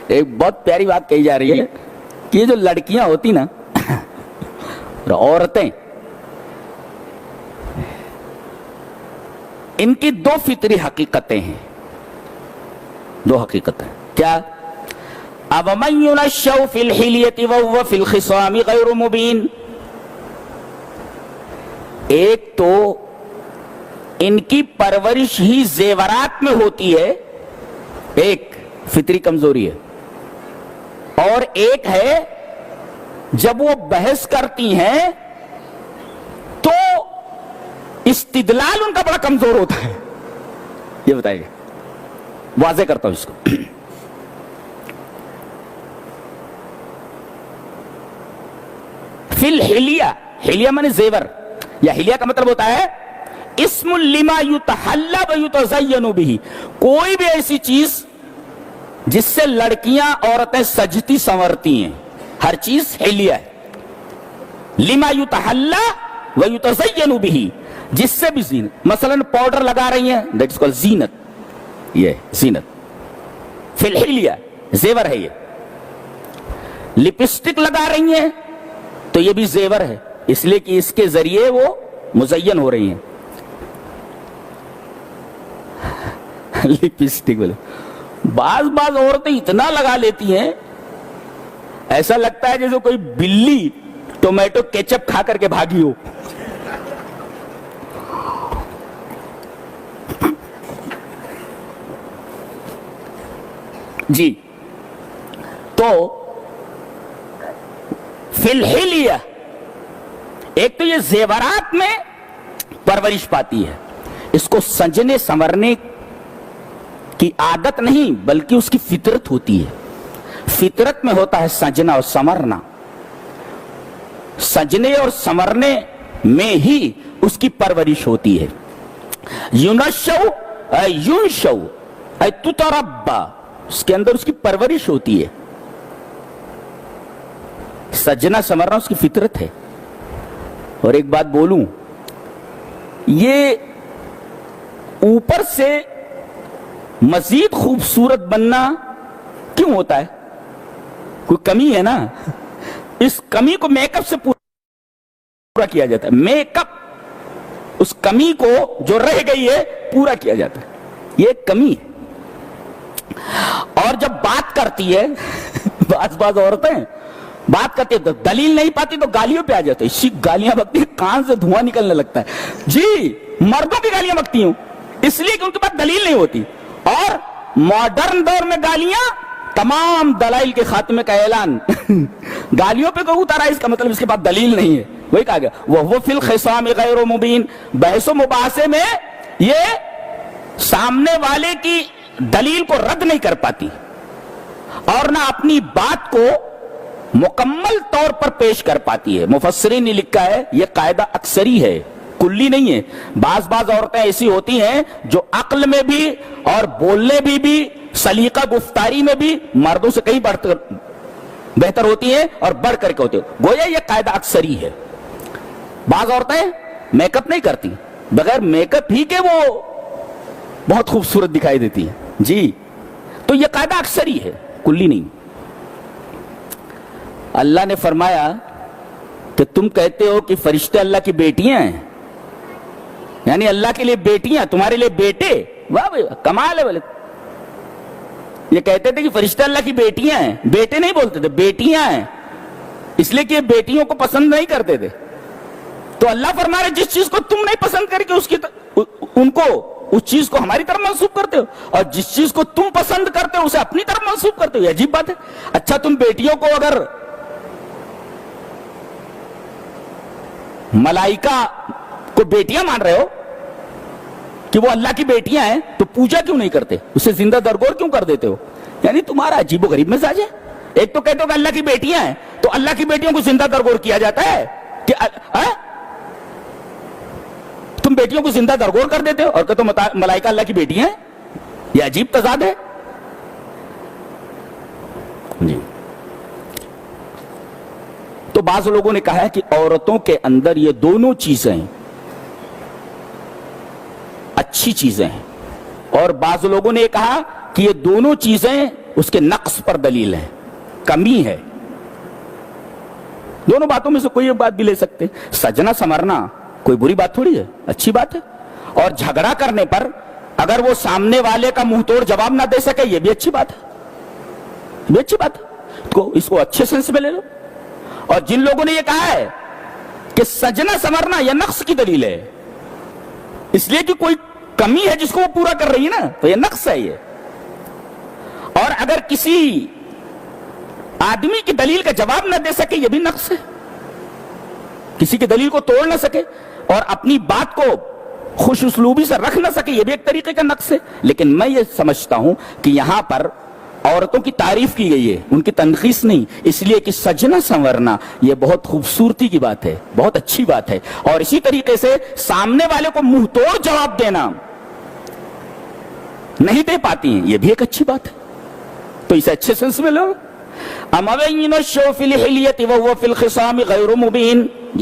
ایک بہت پیاری بات کہی جا رہی ہے کہ یہ جو لڑکیاں ہوتی نا عورتیں، ان کی دو فطری حقیقتیں ہیں، دو حقیقتیں کیا؟ أَوَمَنْ يُنَشَّأُ فِي الْحِلْيَةِ وَهُوَ فِي الْخِصَامِ غَيْرُ مُبِينٍ، ایک تو ان کی پرورش ہی زیورات میں ہوتی ہے، ایک فطری کمزوری ہے، اور ایک ہے جب وہ بحث کرتی ہیں تو استدلال ان کا بڑا کمزور ہوتا ہے۔ یہ بتائیے، واضح کرتا ہوں اس کو۔ فی الحلیہ، حلیہ مانے زیور، یا حلیہ کا مطلب ہوتا ہے اسم لما یتحلی و یتزین بہ، کوئی بھی ایسی چیز جس سے لڑکیاں عورتیں سجتی سنورتی ہیں، ہر چیز حلیہ ہے۔ لما یتحلی و یتزین بہ، جس سے بھی زینت، مثلا پاؤڈر لگا رہی ہیں، دیٹ از کالڈ زینت، یہ زینت فی الحلیہ، زیور ہے یہ۔ لپسٹک لگا رہی ہیں تو یہ بھی زیور ہے، اس لیے کہ اس کے ذریعے وہ مزین ہو رہی ہیں۔ لپسٹک بولے، بعض عورتیں اتنا لگا لیتی ہیں ایسا لگتا ہے جیسے کوئی بلی ٹومیٹو کیچپ کھا کر کے بھاگی ہو۔ جی، تو فی الحلیہ، ایک تو یہ زیورات میں پرورش پاتی ہے، اس کو سجنے سنورنے کی عادت نہیں بلکہ اس کی فطرت ہوتی ہے، فطرت میں ہوتا ہے سجنا اور سنورنا، سجنے اور سنورنے میں ہی اس کی پرورش ہوتی ہے۔ یونشو ینشو تتربا، اس کے اندر اس کی پرورش ہوتی ہے، سجنا سنورنا اس کی فطرت ہے۔ اور ایک بات بولوں، یہ اوپر سے مزید خوبصورت بننا کیوں ہوتا ہے؟ کوئی کمی ہے نا، اس کمی کو میک اپ سے پورا کیا جاتا ہے، میک اپ اس کمی کو جو رہ گئی ہے پورا کیا جاتا ہے، یہ ایک کمی ہے۔ اور جب بات کرتی ہے بعض عورتیں بات کرتی ہے، دلیل نہیں پاتی تو گالیوں پہ آ جاتے، اسی گالیاں بکتی، کان سے دھواں نکلنے لگتا ہے۔ جی، مردوں کی گالیاں بکتی ہوں اس لیے کہ ان کے پاس دلیل نہیں ہوتی، اور ماڈرن دور میں گالیاں تمام دلائل کے خاتمے کا اعلان۔ گالیوں پہ کوئی اتارا، اس کا مطلب اس کے پاس دلیل نہیں ہے، وہی کہا گیا وہ فی الخصام غیر مبین، بحث و مباحثے میں یہ سامنے والے کی دلیل کو رد نہیں کر پاتی اور نہ اپنی بات کو مکمل طور پر پیش کر پاتی ہے۔ مفسرین نے لکھا ہے یہ قاعدہ اکثری ہے، کلی نہیں ہے۔ بعض عورتیں ایسی ہوتی ہیں جو عقل میں بھی اور بولنے بھی سلیقہ گفتاری میں بھی مردوں سے کہیں بہتر ہوتی ہیں اور بڑھ کر کے ہوتی ہیں، گویا یہ قاعدہ اکثری ہے۔ بعض عورتیں میک اپ نہیں کرتی، بغیر میک اپ ہی کے وہ بہت خوبصورت دکھائی دیتی ہیں۔ جی، تو یہ قاعدہ اکثری ہے، کلی نہیں۔ اللہ نے فرمایا کہ تم کہتے ہو کہ فرشتے اللہ کی بیٹیاں ہیں، یعنی اللہ کے لیے بیٹیاں، تمہارے لیے بیٹے، واہ بھائی کمال ہے۔ بولے یہ کہتے تھے کہ فرشتے اللہ کی بیٹیاں ہیں، بیٹے نہیں بولتے تھے، بیٹیاں ہیں، اس لیے کہ بیٹیوں کو پسند نہیں کرتے تھے۔ تو اللہ فرما رہے جس چیز کو تم نہیں پسند کر کے ان کو اس چیز کو ہماری طرف منسوب کرتے ہو، اور جس چیز کو تم پسند کرتے ہو اسے اپنی طرف منسوب کرتے ہو، یہ عجیب بات ہے۔ اچھا، تم بیٹیوں کو اگر ملائکہ کو بیٹیاں مان رہے ہو کہ وہ اللہ کی بیٹیاں ہیں، تو پوجا کیوں نہیں کرتے، اسے زندہ درگور کیوں کر دیتے ہو؟ یعنی تمہارا عجیب و غریب مزاج ہے۔ ایک تو کہتے ہو کہ اللہ کی بیٹیاں ہیں، تو اللہ کی بیٹیوں کو زندہ درگور کیا جاتا ہے کہ تم بیٹیوں کو زندہ درگور کر دیتے ہو اور کہتے ہو ملائکہ اللہ کی بیٹیاں ہیں، یہ عجیب تضاد ہے۔ جی، تو بعض لوگوں نے کہا ہے کہ عورتوں کے اندر یہ دونوں چیزیں اچھی چیزیں ہیں، اور بعض لوگوں نے یہ کہا کہ یہ دونوں چیزیں اس کے نقص پر دلیل ہے، کمی ہے. دونوں باتوں میں سے کوئی ایک بات بھی لے سکتے. سجنا سنورنا کوئی بری بات تھوڑی ہے، اچھی بات ہے. اور جھگڑا کرنے پر اگر وہ سامنے والے کا منہ توڑ جواب نہ دے سکے یہ بھی اچھی بات ہے، یہ بھی اچھی بات ہے. اس کو اچھے سینس میں لے لو. اور جن لوگوں نے یہ کہا ہے کہ سجنا سنورنا یہ نقص کی دلیل ہے، اس لیے کہ کوئی کمی ہے جس کو وہ پورا کر رہی ہے نا، تو یہ نقص ہے یہ. اور اگر کسی آدمی کی دلیل کا جواب نہ دے سکے یہ بھی نقص ہے، کسی کی دلیل کو توڑ نہ سکے اور اپنی بات کو خوش اسلوبی سے رکھ نہ سکے یہ بھی ایک طریقے کا نقص ہے. لیکن میں یہ سمجھتا ہوں کہ یہاں پر عورتوں کی تعریف کی گئی ہے، ان کی تنقیص نہیں، اس لیے کہ سجنا سنورنا یہ بہت خوبصورتی کی بات ہے، بہت اچھی بات ہے. اور اسی طریقے سے سامنے والے کو منہ توڑ جواب دینا نہیں دے پاتی ہیں یہ بھی ایک اچھی بات ہے. تو اسے اچھے سینس میں لو. اموین الشو فی الحلیۃ وهو فی الخصام غیر مبین.